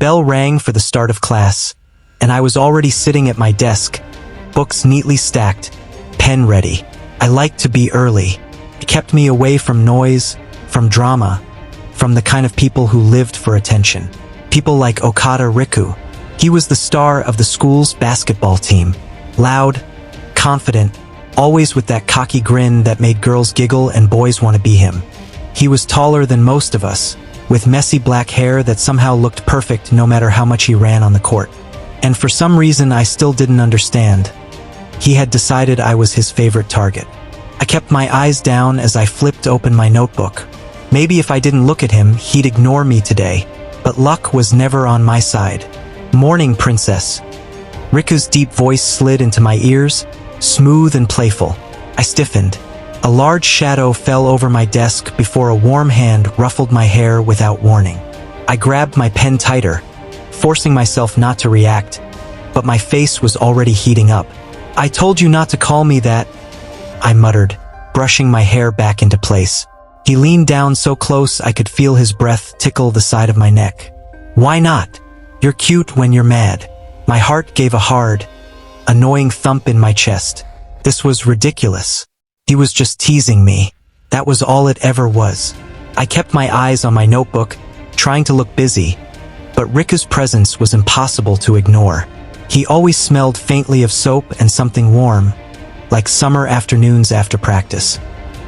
bell rang for the start of class, and I was already sitting at my desk, books neatly stacked, pen ready. I liked to be early. It kept me away from noise, from drama, from the kind of people who lived for attention. People like Okada Riku. He was the star of the school's basketball team. Loud, confident, always with that cocky grin that made girls giggle and boys want to be him. He was taller than most of us, with messy black hair that somehow looked perfect no matter how much he ran on the court. And for some reason I still didn't understand. He had decided I was his favorite target. I kept my eyes down as I flipped open my notebook. Maybe if I didn't look at him, he'd ignore me today. But luck was never on my side. "Morning, princess." Riku's deep voice slid into my ears, smooth and playful. I stiffened. A large shadow fell over my desk before a warm hand ruffled my hair without warning. I grabbed my pen tighter, forcing myself not to react, but my face was already heating up. "I told you not to call me that," I muttered, brushing my hair back into place. He leaned down so close I could feel his breath tickle the side of my neck. "Why not? You're cute when you're mad." My heart gave a hard, annoying thump in my chest. This was ridiculous. He was just teasing me. That was all it ever was. I kept my eyes on my notebook, trying to look busy, but Riku's presence was impossible to ignore. He always smelled faintly of soap and something warm, like summer afternoons after practice.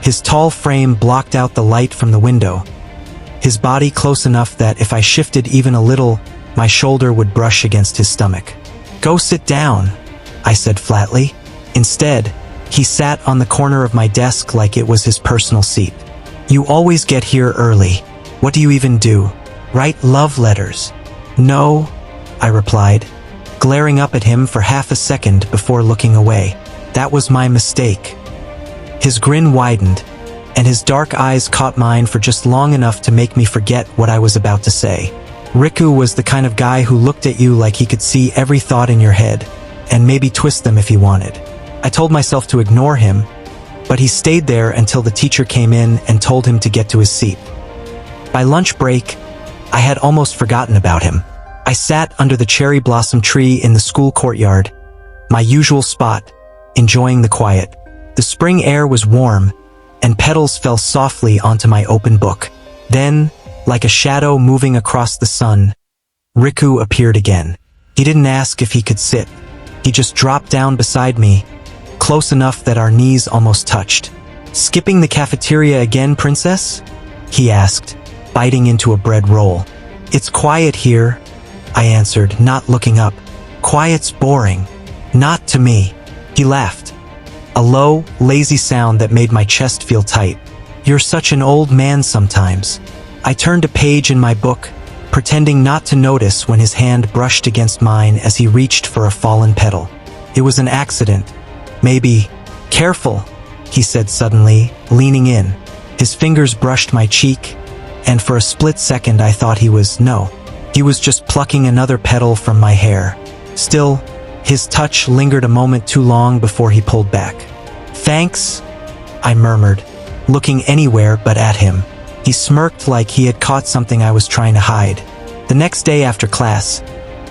His tall frame blocked out the light from the window, his body close enough that if I shifted even a little, my shoulder would brush against his stomach. "Go sit down," I said flatly. Instead, he sat on the corner of my desk like it was his personal seat. "You always get here early. What do you even do? Write love letters?" "No," I replied, glaring up at him for half a second before looking away. That was my mistake. His grin widened, and his dark eyes caught mine for just long enough to make me forget what I was about to say. Riku was the kind of guy who looked at you like he could see every thought in your head, and maybe twist them if he wanted. I told myself to ignore him, but he stayed there until the teacher came in and told him to get to his seat. By lunch break, I had almost forgotten about him. I sat under the cherry blossom tree in the school courtyard, my usual spot, enjoying the quiet. The spring air was warm, and petals fell softly onto my open book. Then, like a shadow moving across the sun, Riku appeared again. He didn't ask if he could sit. He just dropped down beside me, close enough that our knees almost touched. "Skipping the cafeteria again, princess?" he asked, biting into a bread roll. "It's quiet here," I answered, not looking up. "Quiet's boring." "Not to me." He laughed, a low, lazy sound that made my chest feel tight. "You're such an old man sometimes." I turned a page in my book, pretending not to notice when his hand brushed against mine as he reached for a fallen petal. "It was an accident. Maybe." "Careful," he said suddenly, leaning in. His fingers brushed my cheek, and for a split second I thought he was just plucking another petal from my hair. Still, his touch lingered a moment too long before he pulled back. "Thanks," I murmured, looking anywhere but at him. He smirked like he had caught something I was trying to hide. The next day after class,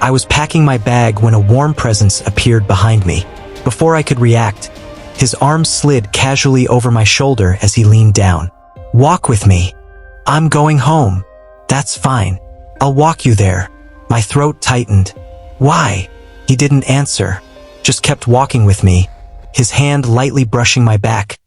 I was packing my bag when a warm presence appeared behind me. Before I could react, his arm slid casually over my shoulder as he leaned down. "Walk with me." "I'm going home." "That's fine. I'll walk you there." My throat tightened. "Why?" He didn't answer, just kept walking with me, his hand lightly brushing my back,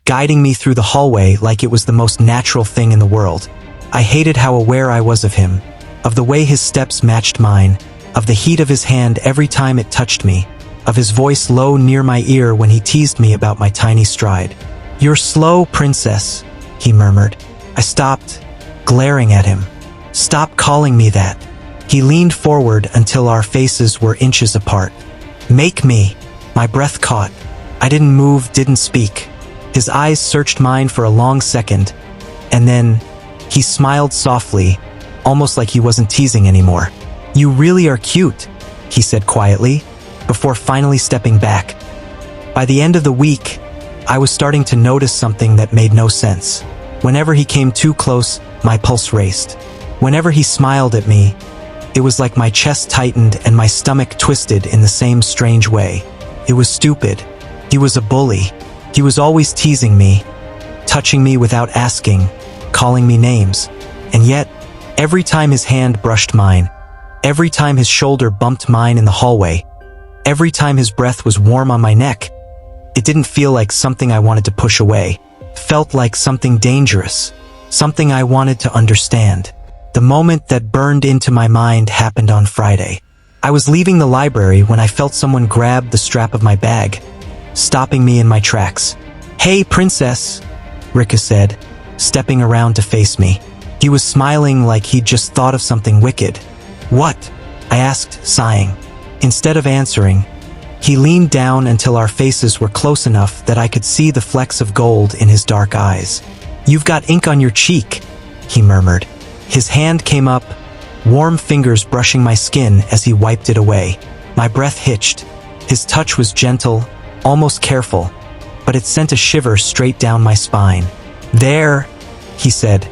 guiding me through the hallway like it was the most natural thing in the world. I hated how aware I was of him, of the way his steps matched mine, of the heat of his hand every time it touched me, of his voice low near my ear when he teased me about my tiny stride. "You're slow, princess," he murmured. I stopped, glaring at him. "Stop calling me that." He leaned forward until our faces were inches apart. "Make me." My breath caught. I didn't move, didn't speak. His eyes searched mine for a long second, and then he smiled softly, almost like he wasn't teasing anymore. "You really are cute," he said quietly, before finally stepping back. By the end of the week, I was starting to notice something that made no sense. Whenever he came too close, my pulse raced. Whenever he smiled at me, It was like my chest tightened and my stomach twisted in the same strange way. It was stupid. He was a bully. He was always teasing me, touching me without asking, calling me names. And yet, every time his hand brushed mine, every time his shoulder bumped mine in the hallway, every time his breath was warm on my neck, it didn't feel like something I wanted to push away. It felt like something dangerous, something I wanted to understand. The moment that burned into my mind happened on Friday. I was leaving the library when I felt someone grab the strap of my bag, stopping me in my tracks. "Hey, princess," Riku said, stepping around to face me. He was smiling like he'd just thought of something wicked. "What?" I asked, sighing. Instead of answering, he leaned down until our faces were close enough that I could see the flecks of gold in his dark eyes. "You've got ink on your cheek," he murmured. His hand came up, warm fingers brushing my skin as he wiped it away. My breath hitched. His touch was gentle, almost careful, but it sent a shiver straight down my spine. "There," he said,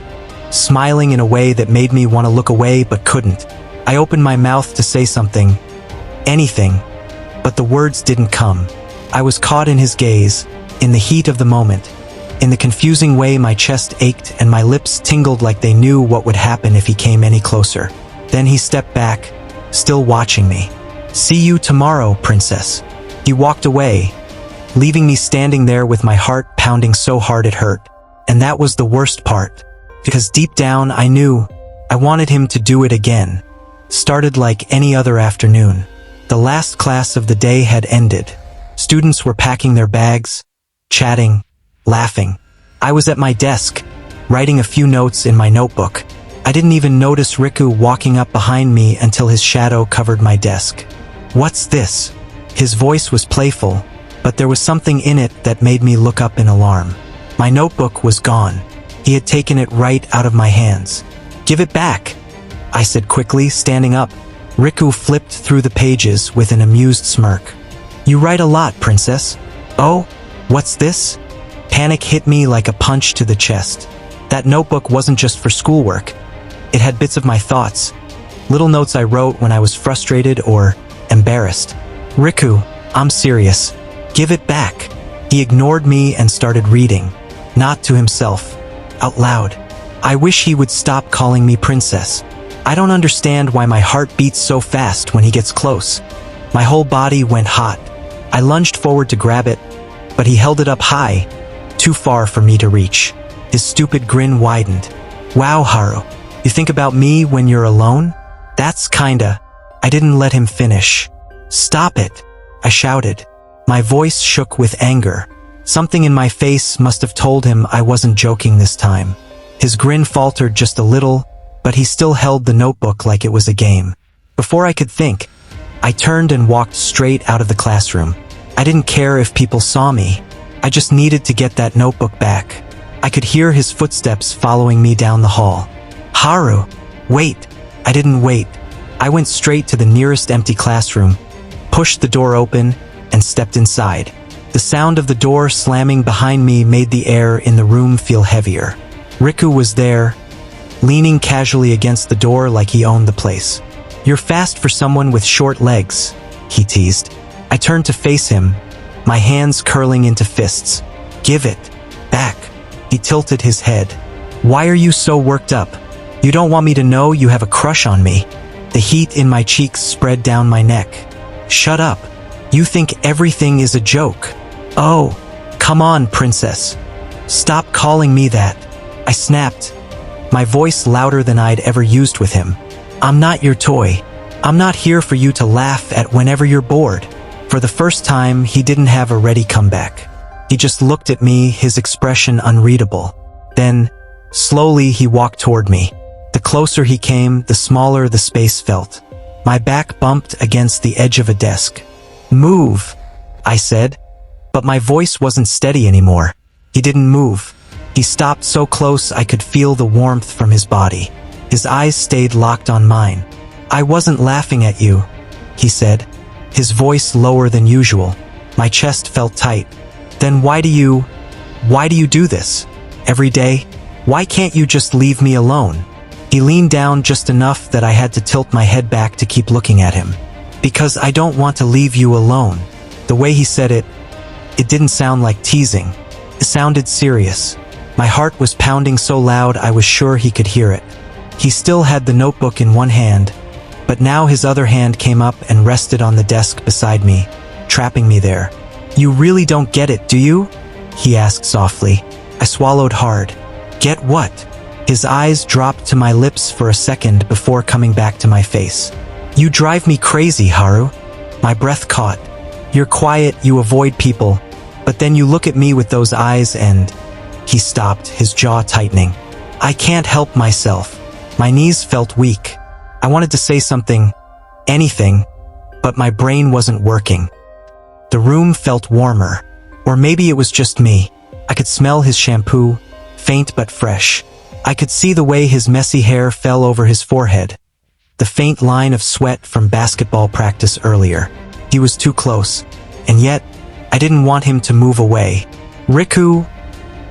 smiling in a way that made me want to look away but couldn't. I opened my mouth to say something, anything, but the words didn't come. I was caught in his gaze, in the heat of the moment. In the confusing way, my chest ached and my lips tingled like they knew what would happen if he came any closer. Then he stepped back, still watching me. "See you tomorrow, princess." He walked away, leaving me standing there with my heart pounding so hard it hurt. And that was the worst part, because deep down I knew I wanted him to do it again. Started like any other afternoon. The last class of the day had ended. Students were packing their bags, chatting, laughing. I was at my desk, writing a few notes in my notebook. I didn't even notice Riku walking up behind me until his shadow covered my desk. "What's this?" His voice was playful, but there was something in it that made me look up in alarm. My notebook was gone. He had taken it right out of my hands. "Give it back," I said quickly, standing up. Riku flipped through the pages with an amused smirk. "You write a lot, princess." "Oh, what's this?" Panic hit me like a punch to the chest. That notebook wasn't just for schoolwork. It had bits of my thoughts, little notes I wrote when I was frustrated or embarrassed. "Riku, I'm serious. Give it back." He ignored me and started reading, not to himself, out loud. "I wish he would stop calling me princess. I don't understand why my heart beats so fast when he gets close." My whole body went hot. I lunged forward to grab it, but he held it up high, too far for me to reach. His stupid grin widened. "Wow, Haru, you think about me when you're alone? That's kinda..." I didn't let him finish. "Stop it," I shouted. My voice shook with anger. Something in my face must have told him I wasn't joking this time. His grin faltered just a little, but he still held the notebook like it was a game. Before I could think, I turned and walked straight out of the classroom. I didn't care if people saw me. I just needed to get that notebook back. I could hear his footsteps following me down the hall. "Haru, wait." I didn't wait. I went straight to the nearest empty classroom, pushed the door open, and stepped inside. The sound of the door slamming behind me made the air in the room feel heavier. Riku was there, leaning casually against the door like he owned the place. "You're fast for someone with short legs," he teased. I turned to face him, my hands curling into fists. "Give it back." He tilted his head. "Why are you so worked up? You don't want me to know you have a crush on me?" The heat in my cheeks spread down my neck. "Shut up. You think everything is a joke." "Oh, come on, princess. Stop calling me that," I snapped, my voice louder than I'd ever used with him. "I'm not your toy. I'm not here for you to laugh at whenever you're bored." For the first time, he didn't have a ready comeback. He just looked at me, his expression unreadable. Then, slowly, he walked toward me. The closer he came, the smaller the space felt. My back bumped against the edge of a desk. "Move," I said, but my voice wasn't steady anymore. He didn't move. He stopped so close I could feel the warmth from his body. His eyes stayed locked on mine. "I wasn't laughing at you," he said, his voice lower than usual. My chest felt tight. "Then why do you do this? Every day? Why can't you just leave me alone?" He leaned down just enough that I had to tilt my head back to keep looking at him. Because I don't want to leave you alone. The way he said it didn't sound like teasing. It sounded serious. My heart was pounding so loud I was sure he could hear it. He still had the notebook in one hand, but now his other hand came up and rested on the desk beside me, trapping me there. You really don't get it, do you? He asked softly. I swallowed hard. Get what? His eyes dropped to my lips for a second before coming back to my face. You drive me crazy, Haru. My breath caught. You're quiet, you avoid people, but then you look at me with those eyes and... He stopped, his jaw tightening. I can't help myself. My knees felt weak. I wanted to say something, anything, but my brain wasn't working. The room felt warmer, or maybe it was just me. I could smell his shampoo, faint but fresh. I could see the way his messy hair fell over his forehead. The faint line of sweat from basketball practice earlier. He was too close, and yet, I didn't want him to move away. Riku...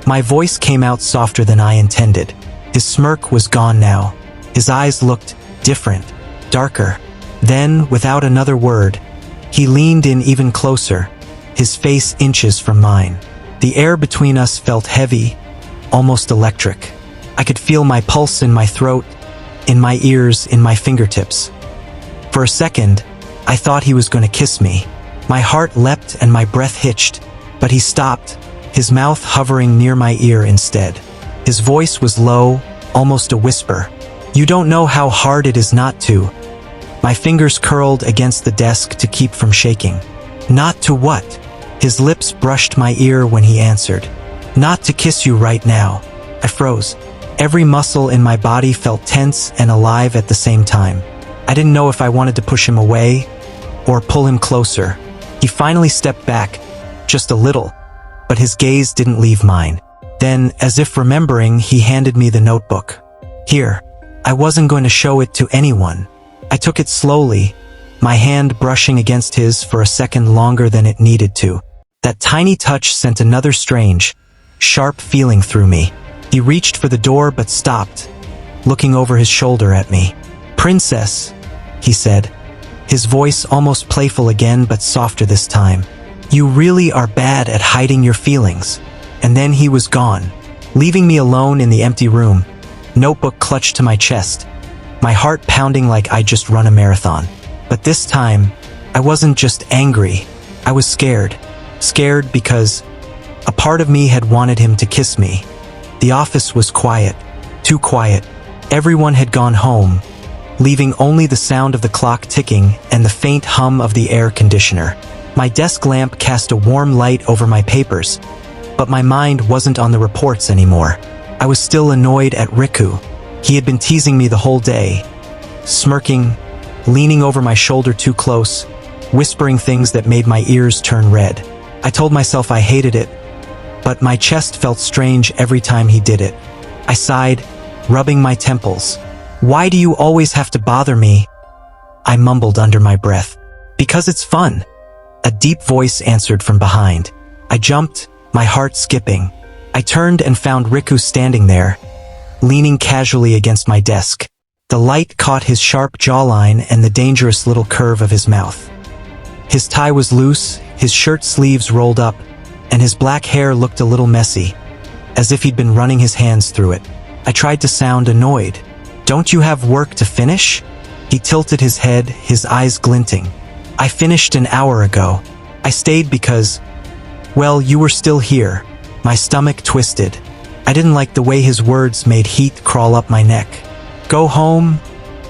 My voice came out softer than I intended. His smirk was gone now. His eyes looked different, darker. Then, without another word, he leaned in even closer, his face inches from mine. The air between us felt heavy, almost electric. I could feel my pulse in my throat, in my ears, in my fingertips. For a second, I thought he was going to kiss me. My heart leapt and my breath hitched, but he stopped, his mouth hovering near my ear instead. His voice was low, almost a whisper. You don't know how hard it is not to. My fingers curled against the desk to keep from shaking. Not to what? His lips brushed my ear when he answered. Not to kiss you right now. I froze. Every muscle in my body felt tense and alive at the same time. I didn't know if I wanted to push him away or pull him closer. He finally stepped back, just a little, but his gaze didn't leave mine. Then, as if remembering, he handed me the notebook. Here. I wasn't going to show it to anyone. I took it slowly, my hand brushing against his for a second longer than it needed to. That tiny touch sent another strange, sharp feeling through me. He reached for the door but stopped, looking over his shoulder at me. Princess, he said, his voice almost playful again but softer this time. You really are bad at hiding your feelings. And then he was gone, leaving me alone in the empty room, notebook clutched to my chest, my heart pounding like I'd just run a marathon. But this time, I wasn't just angry, I was scared. Scared because a part of me had wanted him to kiss me. The office was quiet, too quiet. Everyone had gone home, leaving only the sound of the clock ticking and the faint hum of the air conditioner. My desk lamp cast a warm light over my papers, but my mind wasn't on the reports anymore. I was still annoyed at Riku. He had been teasing me the whole day, smirking, leaning over my shoulder too close, whispering things that made my ears turn red. I told myself I hated it, but my chest felt strange every time he did it. I sighed, rubbing my temples. Why do you always have to bother me? I mumbled under my breath. Because it's fun. A deep voice answered from behind. I jumped, my heart skipping. I turned and found Riku standing there, leaning casually against my desk. The light caught his sharp jawline and the dangerous little curve of his mouth. His tie was loose, his shirt sleeves rolled up, and his black hair looked a little messy, as if he'd been running his hands through it. I tried to sound annoyed. Don't you have work to finish? He tilted his head, his eyes glinting. I finished an hour ago. I stayed because, well, you were still here. My stomach twisted. I didn't like the way his words made heat crawl up my neck. Go home,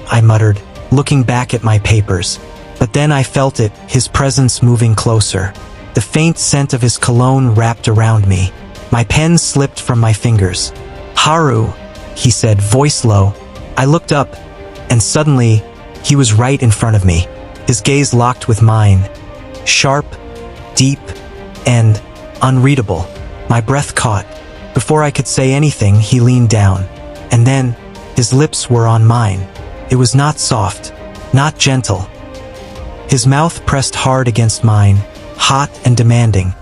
I muttered, looking back at my papers. But then I felt it, his presence moving closer. The faint scent of his cologne wrapped around me. My pen slipped from my fingers. Haru, he said, voice low. I looked up, and suddenly, he was right in front of me. His gaze locked with mine. Sharp, deep, and unreadable. My breath caught. Before I could say anything, he leaned down. And then, his lips were on mine. It was not soft, not gentle. His mouth pressed hard against mine, hot and demanding,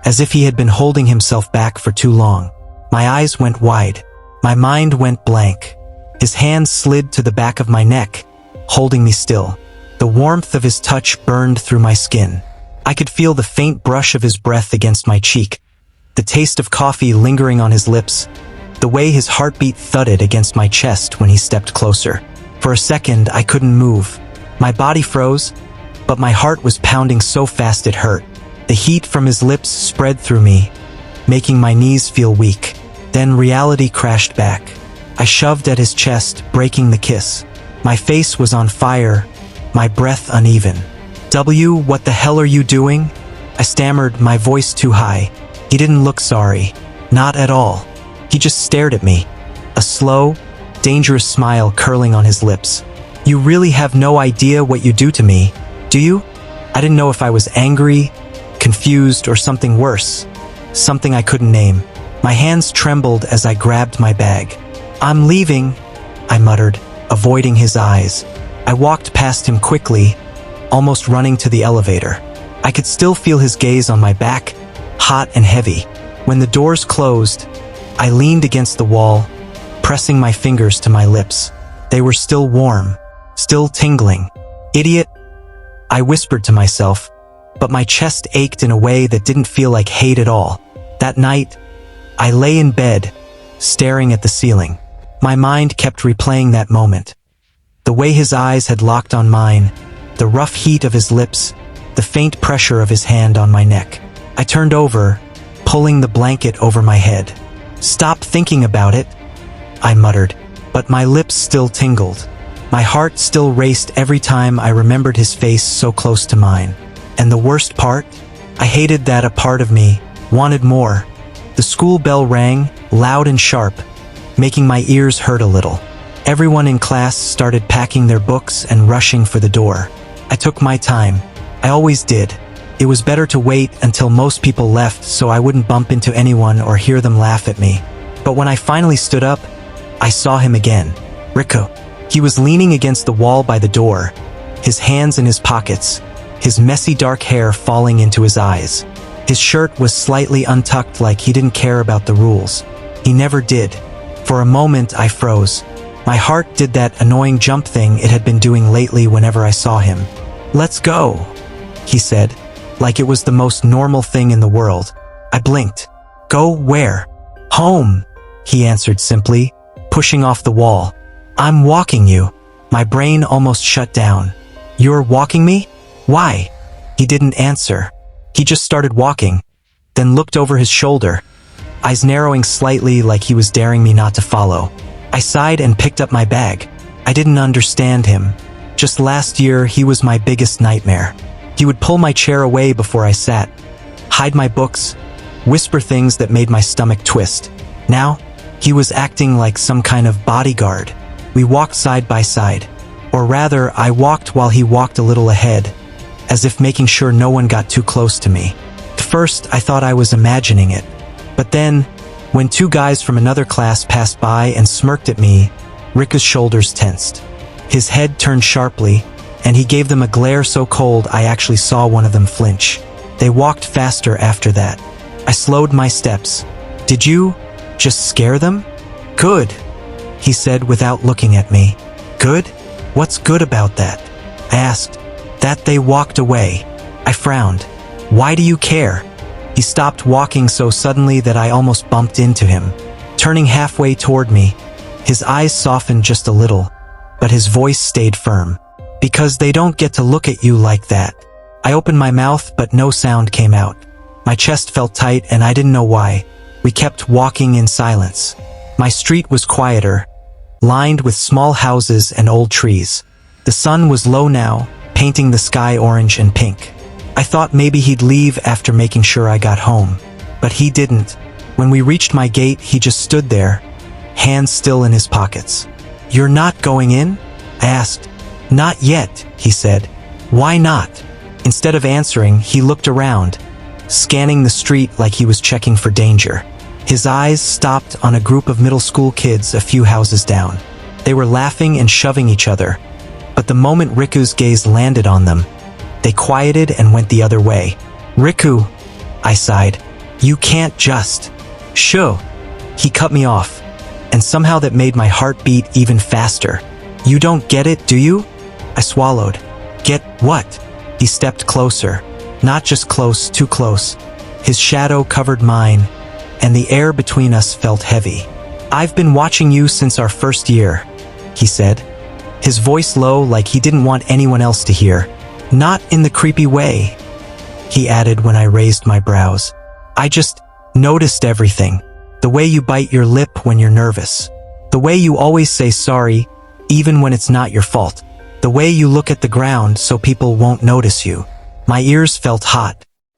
as if he had been holding himself back for too long. My eyes went wide. My mind went blank. His hand slid to the back of my neck, holding me still. The warmth of his touch burned through my skin. I could feel the faint brush of his breath against my cheek, the taste of coffee lingering on his lips, the way his heartbeat thudded against my chest when he stepped closer. For a second, I couldn't move. My body froze, but my heart was pounding so fast it hurt. The heat from his lips spread through me, making my knees feel weak. Then reality crashed back. I shoved at his chest, breaking the kiss. My face was on fire, my breath uneven. What the hell are you doing? I stammered, my voice too high. He didn't look sorry. Not at all. He just stared at me, a slow, dangerous smile curling on his lips. You really have no idea what you do to me, do you? I didn't know if I was angry, confused, or something worse. Something I couldn't name. My hands trembled as I grabbed my bag. I'm leaving, I muttered, avoiding his eyes. I walked past him quickly, almost running to the elevator. I could still feel his gaze on my back, hot and heavy. When the doors closed, I leaned against the wall, pressing my fingers to my lips. They were still warm, still tingling. Idiot, I whispered to myself, but my chest ached in a way that didn't feel like hate at all. That night, I lay in bed, staring at the ceiling. My mind kept replaying that moment. The way his eyes had locked on mine, the rough heat of his lips, the faint pressure of his hand on my neck. I turned over, pulling the blanket over my head. Stop thinking about it, I muttered, but my lips still tingled. My heart still raced every time I remembered his face so close to mine. And the worst part? I hated that a part of me wanted more. The school bell rang, loud and sharp, making my ears hurt a little. Everyone in class started packing their books and rushing for the door. I took my time. I always did. It was better to wait until most people left so I wouldn't bump into anyone or hear them laugh at me. But when I finally stood up, I saw him again. Riku. He was leaning against the wall by the door, his hands in his pockets, his messy dark hair falling into his eyes. His shirt was slightly untucked, like he didn't care about the rules. He never did. For a moment, I froze. My heart did that annoying jump thing it had been doing lately whenever I saw him. Let's go, he said, like it was the most normal thing in the world. I blinked. Go where? Home, he answered simply, pushing off the wall. I'm walking you. My brain almost shut down. You're walking me? Why? He didn't answer. He just started walking, then looked over his shoulder, eyes narrowing slightly like he was daring me not to follow. I sighed and picked up my bag. I didn't understand him. Just last year, he was my biggest nightmare. He would pull my chair away before I sat, hide my books, whisper things that made my stomach twist. Now, he was acting like some kind of bodyguard. We walked side by side. Or rather, I walked while he walked a little ahead, as if making sure no one got too close to me. At first, I thought I was imagining it. But then, when two guys from another class passed by and smirked at me, Riku's shoulders tensed. His head turned sharply, and he gave them a glare so cold I actually saw one of them flinch. They walked faster after that. I slowed my steps. Did you just scare them? Good, he said without looking at me. Good? What's good about that? I asked. That they walked away. I frowned. Why do you care? He stopped walking so suddenly that I almost bumped into him. Turning halfway toward me, his eyes softened just a little, but his voice stayed firm. Because they don't get to look at you like that. I opened my mouth, but no sound came out. My chest felt tight and I didn't know why. We kept walking in silence. My street was quieter, lined with small houses and old trees. The sun was low now, painting the sky orange and pink. I thought maybe he'd leave after making sure I got home. But he didn't. When we reached my gate, he just stood there, hands still in his pockets. You're not going in? I asked. Not yet, he said. Why not? Instead of answering, he looked around, scanning the street like he was checking for danger. His eyes stopped on a group of middle school kids a few houses down. They were laughing and shoving each other, but the moment Riku's gaze landed on them, they quieted and went the other way. Riku, I sighed. You can't just. Shoo. He cut me off, and somehow that made my heart beat even faster. "You don't get it, do you?" I swallowed. "Get what?" He stepped closer. Not just close, too close. His shadow covered mine, and the air between us felt heavy. "I've been watching you since our first year," he said. His voice low, like he didn't want anyone else to hear. "Not in the creepy way," he added when I raised my brows. "I just noticed everything. The way you bite your lip when you're nervous. The way you always say sorry, even when it's not your fault. The way you look at the ground so people won't notice you." My ears felt hot.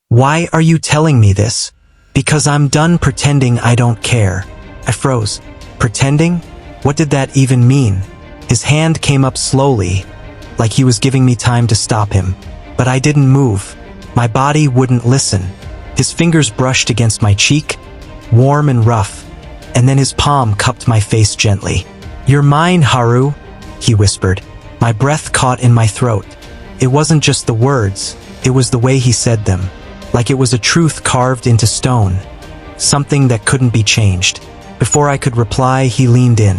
"Why are you telling me this?" "Because I'm done pretending I don't care." I froze. Pretending? What did that even mean? His hand came up slowly, like he was giving me time to stop him. But I didn't move. My body wouldn't listen. His fingers brushed against my cheek, warm and rough, and then his palm cupped my face gently. "You're mine, Haru," he whispered. My breath caught in my throat. It wasn't just the words, it was the way he said them, like it was a truth carved into stone, something that couldn't be changed. Before I could reply, he leaned in.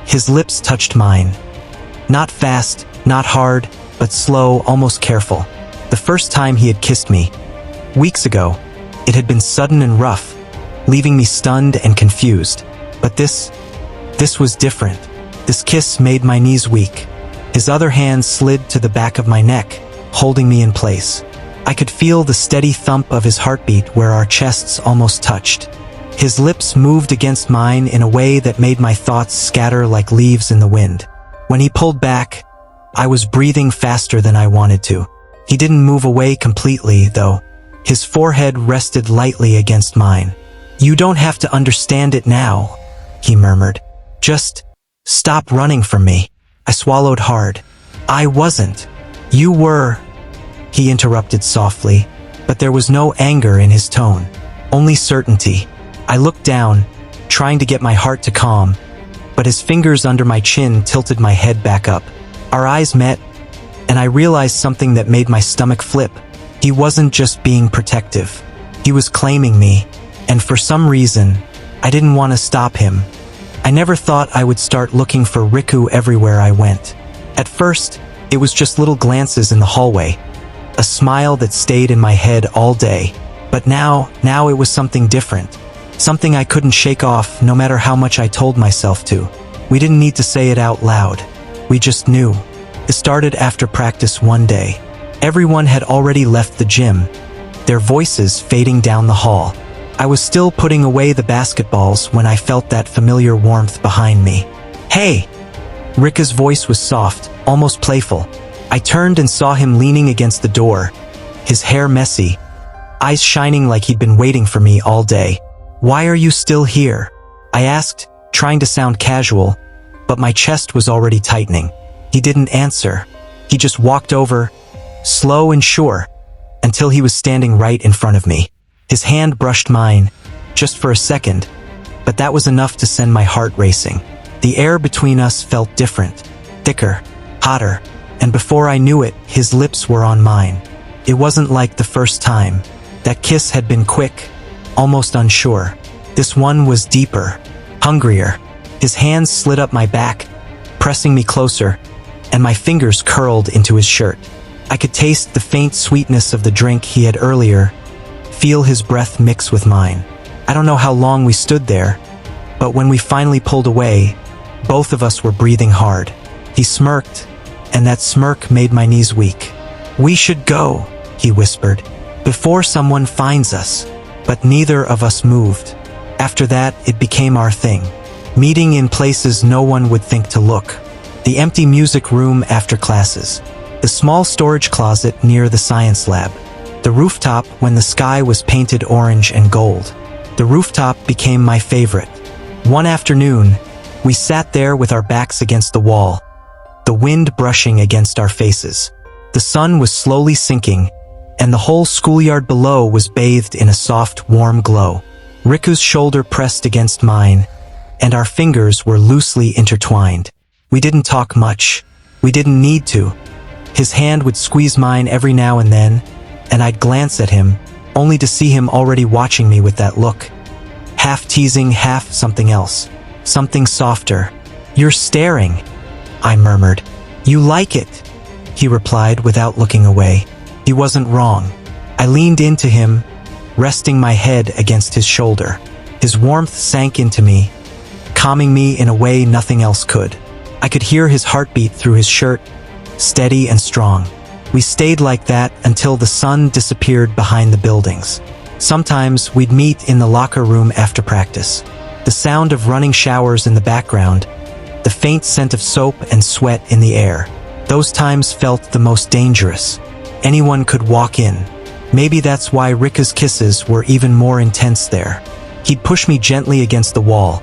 His lips touched mine. Not fast, not hard, but slow, almost careful. The first time he had kissed me. Weeks ago, it had been sudden and rough, leaving me stunned and confused. But this was different. This kiss made my knees weak. His other hand slid to the back of my neck, holding me in place. I could feel the steady thump of his heartbeat where our chests almost touched. His lips moved against mine in a way that made my thoughts scatter like leaves in the wind. When he pulled back, I was breathing faster than I wanted to. He didn't move away completely, though. His forehead rested lightly against mine. "You don't have to understand it now," he murmured. "Just stop running from me." I swallowed hard. "I wasn't. You were," he interrupted softly, but there was no anger in his tone, only certainty. I looked down, trying to get my heart to calm, but his fingers under my chin tilted my head back up. Our eyes met, and I realized something that made my stomach flip. He wasn't just being protective. He was claiming me, and for some reason, I didn't want to stop him. I never thought I would start looking for Riku everywhere I went. At first, it was just little glances in the hallway, a smile that stayed in my head all day. But now it was something different. Something I couldn't shake off no matter how much I told myself to. We didn't need to say it out loud. We just knew. It started after practice one day. Everyone had already left the gym, their voices fading down the hall. I was still putting away the basketballs when I felt that familiar warmth behind me. "Hey!" Rika's voice was soft, almost playful. I turned and saw him leaning against the door, his hair messy, eyes shining like he'd been waiting for me all day. "Why are you still here?" I asked, trying to sound casual, but my chest was already tightening. He didn't answer. He just walked over, slow and sure, until he was standing right in front of me. His hand brushed mine, just for a second, but that was enough to send my heart racing. The air between us felt different, thicker, hotter, and before I knew it, his lips were on mine. It wasn't like the first time. That kiss had been quick, almost unsure. This one was deeper, hungrier. His hands slid up my back, pressing me closer, and my fingers curled into his shirt. I could taste the faint sweetness of the drink he had earlier, feel his breath mix with mine. I don't know how long we stood there, but when we finally pulled away, both of us were breathing hard. He smirked, and that smirk made my knees weak. "We should go," he whispered, "before someone finds us." But neither of us moved. After that, it became our thing. Meeting in places no one would think to look. The empty music room after classes. The small storage closet near the science lab. The rooftop when the sky was painted orange and gold. The rooftop became my favorite. One afternoon, we sat there with our backs against the wall, the wind brushing against our faces. The sun was slowly sinking, and the whole schoolyard below was bathed in a soft, warm glow. Riku's shoulder pressed against mine, and our fingers were loosely intertwined. We didn't talk much. We didn't need to. His hand would squeeze mine every now and then, and I'd glance at him, only to see him already watching me with that look. Half teasing, half something else. something softer. "You're staring," I murmured. "You like it," he replied without looking away. He wasn't wrong. I leaned into him, resting my head against his shoulder. His warmth sank into me, calming me in a way nothing else could. I could hear his heartbeat through his shirt, steady and strong. We stayed like that until the sun disappeared behind the buildings. Sometimes we'd meet in the locker room after practice. The sound of running showers in the background, the faint scent of soap and sweat in the air. Those times felt the most dangerous. Anyone could walk in. Maybe that's why Riku's kisses were even more intense there. He'd push me gently against the wall,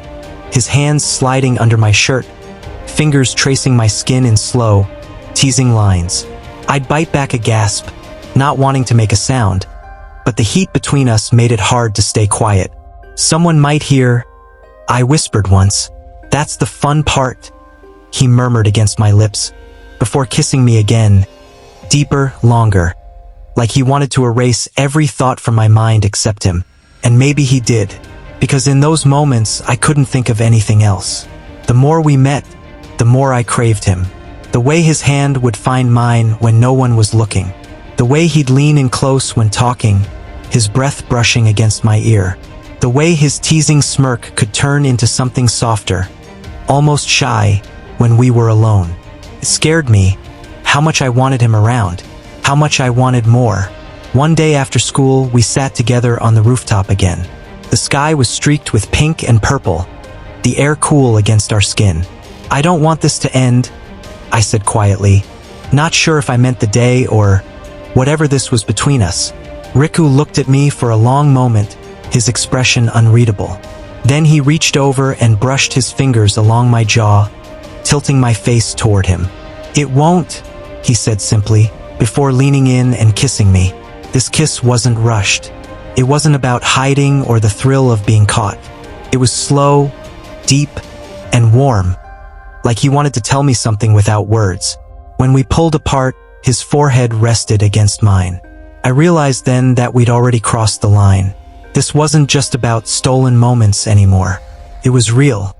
his hands sliding under my shirt, fingers tracing my skin in slow, teasing lines. I'd bite back a gasp, not wanting to make a sound, but the heat between us made it hard to stay quiet. "Someone might hear," I whispered once. "That's the fun part," he murmured against my lips, before kissing me again, deeper, longer, like he wanted to erase every thought from my mind except him. And maybe he did, because in those moments I couldn't think of anything else. The more we met, the more I craved him. The way his hand would find mine when no one was looking. The way he'd lean in close when talking, his breath brushing against my ear. The way his teasing smirk could turn into something softer, almost shy, when we were alone. It scared me, how much I wanted him around, how much I wanted more. One day after school, we sat together on the rooftop again. The sky was streaked with pink and purple, the air cool against our skin. "I don't want this to end," I said quietly, not sure if I meant the day or whatever this was between us. Riku looked at me for a long moment, his expression unreadable. Then he reached over and brushed his fingers along my jaw, tilting my face toward him. "It won't," he said simply, before leaning in and kissing me. This kiss wasn't rushed. It wasn't about hiding or the thrill of being caught. It was slow, deep, and warm, like he wanted to tell me something without words. When we pulled apart, his forehead rested against mine. I realized then that we'd already crossed the line. This wasn't just about stolen moments anymore. It was real.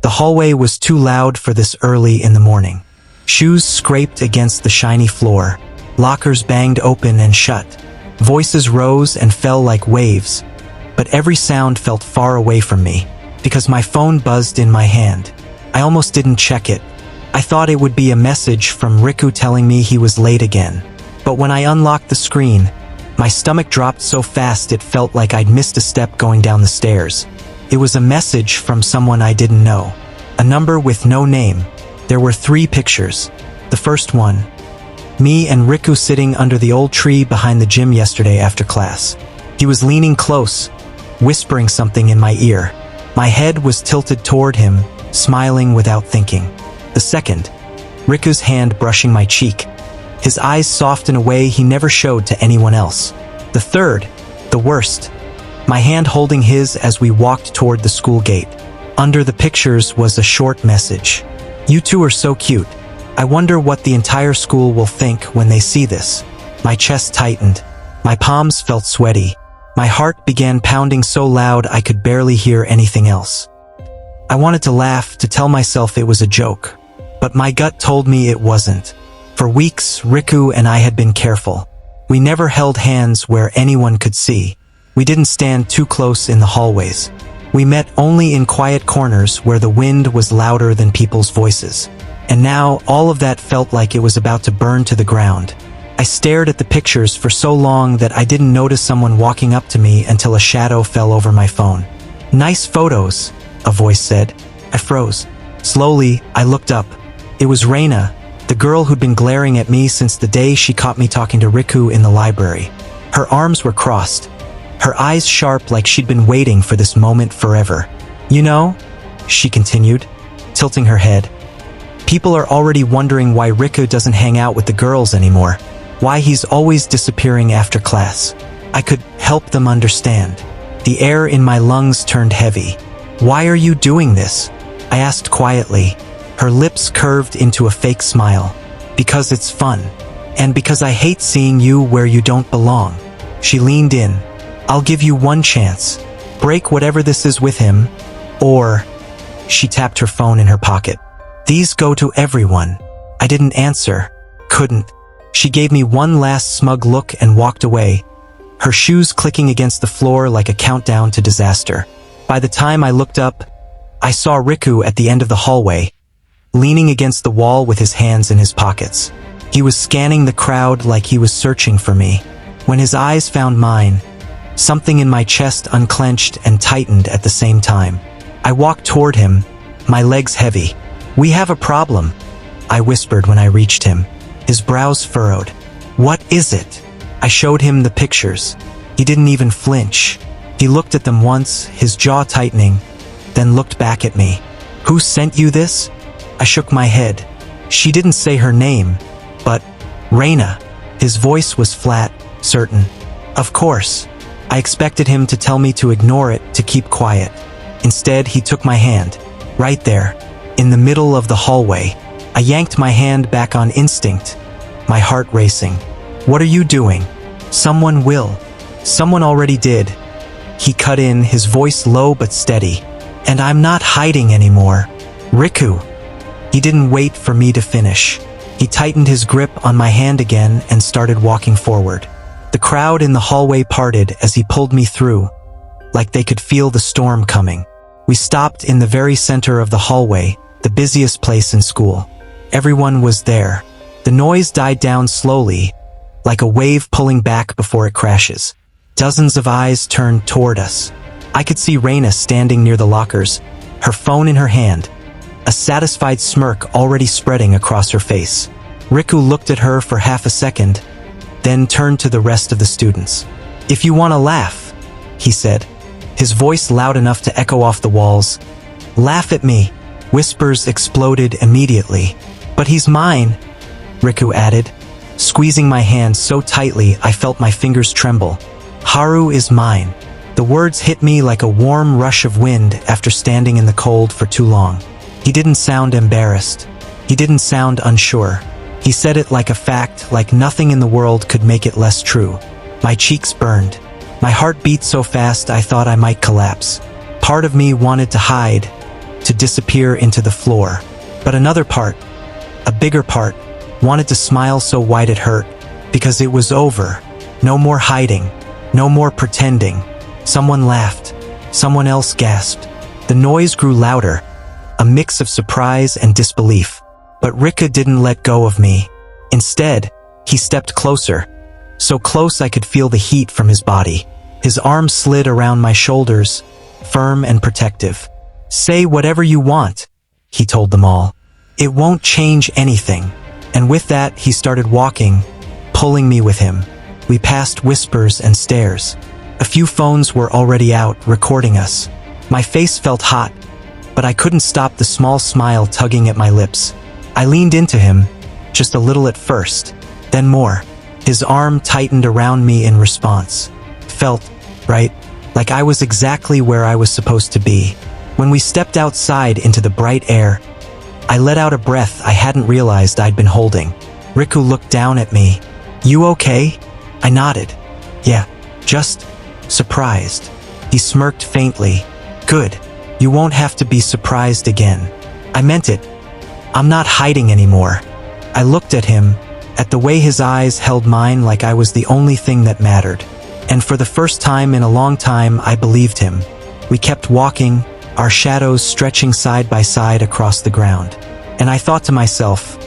The hallway was too loud for this early in the morning. Shoes scraped against the shiny floor. Lockers banged open and shut. Voices rose and fell like waves, but every sound felt far away from me, because my phone buzzed in my hand. I almost didn't check it. I thought it would be a message from Riku telling me he was late again. But when I unlocked the screen, my stomach dropped so fast it felt like I'd missed a step going down the stairs. It was a message from someone I didn't know. A number with no name. There were 3 pictures. The first one, me and Riku sitting under the old tree behind the gym yesterday after class. He was leaning close, whispering something in my ear. My head was tilted toward him, smiling without thinking. The second, Riku's hand brushing my cheek, his eyes soft in a way he never showed to anyone else. The third, the worst, my hand holding his as we walked toward the school gate. Under the pictures was a short message. "You two are so cute. I wonder what the entire school will think when they see this." My chest tightened. My palms felt sweaty. My heart began pounding so loud I could barely hear anything else. I wanted to laugh, to tell myself it was a joke, but my gut told me it wasn't. For weeks, Riku and I had been careful. We never held hands where anyone could see. We didn't stand too close in the hallways. We met only in quiet corners where the wind was louder than people's voices. And now, all of that felt like it was about to burn to the ground. I stared at the pictures for so long that I didn't notice someone walking up to me until a shadow fell over my phone. "Nice photos," a voice said. I froze. Slowly, I looked up. It was Raina, the girl who'd been glaring at me since the day she caught me talking to Riku in the library. Her arms were crossed, her eyes sharp like she'd been waiting for this moment forever. "You know," she continued, tilting her head, "people are already wondering why Riku doesn't hang out with the girls anymore, why he's always disappearing after class." I could help them understand. The air in my lungs turned heavy. "Why are you doing this?" I asked quietly. Her lips curved into a fake smile. "Because it's fun. And because I hate seeing you where you don't belong." She leaned in. "I'll give you one chance. Break whatever this is with him, or..." She tapped her phone in her pocket. These go to everyone. I didn't answer. Couldn't. She gave me one last smug look and walked away, her shoes clicking against the floor like a countdown to disaster. By the time I looked up, I saw Riku at the end of the hallway, leaning against the wall with his hands in his pockets. He was scanning the crowd like he was searching for me. When his eyes found mine, something in my chest unclenched and tightened at the same time. I walked toward him, my legs heavy. "We have a problem," I whispered when I reached him. His brows furrowed. "What is it?" I showed him the pictures. He didn't even flinch. He looked at them once, his jaw tightening, then looked back at me. "Who sent you this?" I shook my head. She didn't say her name, but Raina. His voice was flat, certain. Of course. I expected him to tell me to ignore it, to keep quiet. Instead, he took my hand. Right there, in the middle of the hallway. I yanked my hand back on instinct, my heart racing. "What are you doing?" "Someone will. Someone already did." He cut in, his voice low but steady. "And I'm not hiding anymore. Riku." He didn't wait for me to finish. He tightened his grip on my hand again and started walking forward. The crowd in the hallway parted as he pulled me through, like they could feel the storm coming. We stopped in the very center of the hallway, the busiest place in school. Everyone was there. The noise died down slowly, like a wave pulling back before it crashes. Dozens of eyes turned toward us. I could see Raina standing near the lockers, her phone in her hand, a satisfied smirk already spreading across her face. Riku looked at her for half a second, then turned to the rest of the students. "If you want to laugh," he said, his voice loud enough to echo off the walls. "Laugh at me." Whispers exploded immediately. "But he's mine," Riku added, squeezing my hand so tightly I felt my fingers tremble. "Haru is mine." The words hit me like a warm rush of wind after standing in the cold for too long. He didn't sound embarrassed. He didn't sound unsure. He said it like a fact, like nothing in the world could make it less true. My cheeks burned. My heart beat so fast I thought I might collapse. Part of me wanted to hide, to disappear into the floor. But another part, a bigger part, wanted to smile so wide it hurt, because it was over. No more hiding, no more pretending. Someone laughed. Someone else gasped. The noise grew louder, a mix of surprise and disbelief. But Rika didn't let go of me. Instead, he stepped closer, so close I could feel the heat from his body. His arm slid around my shoulders, firm and protective. "Say whatever you want," he told them all. "It won't change anything." And with that, he started walking, pulling me with him. We passed whispers and stares. A few phones were already out, recording us. My face felt hot, but I couldn't stop the small smile tugging at my lips. I leaned into him, just a little at first, then more. His arm tightened around me in response. Felt right, like I was exactly where I was supposed to be. When we stepped outside into the bright air, I let out a breath I hadn't realized I'd been holding. Riku looked down at me. "You okay?" I nodded. "Yeah, just surprised." He smirked faintly. "Good. You won't have to be surprised again." I meant it. I'm not hiding anymore. I looked at him, at the way his eyes held mine like I was the only thing that mattered. And for the first time in a long time, I believed him. We kept walking, our shadows stretching side by side across the ground. And I thought to myself,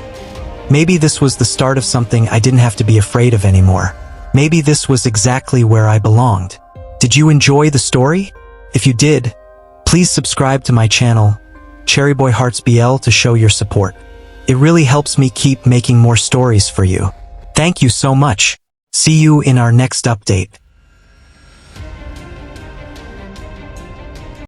maybe this was the start of something I didn't have to be afraid of anymore. Maybe this was exactly where I belonged. Did you enjoy the story? If you did, please subscribe to my channel, Cherryboyhearts BL, to show your support. It really helps me keep making more stories for you. Thank you so much. See you in our next update.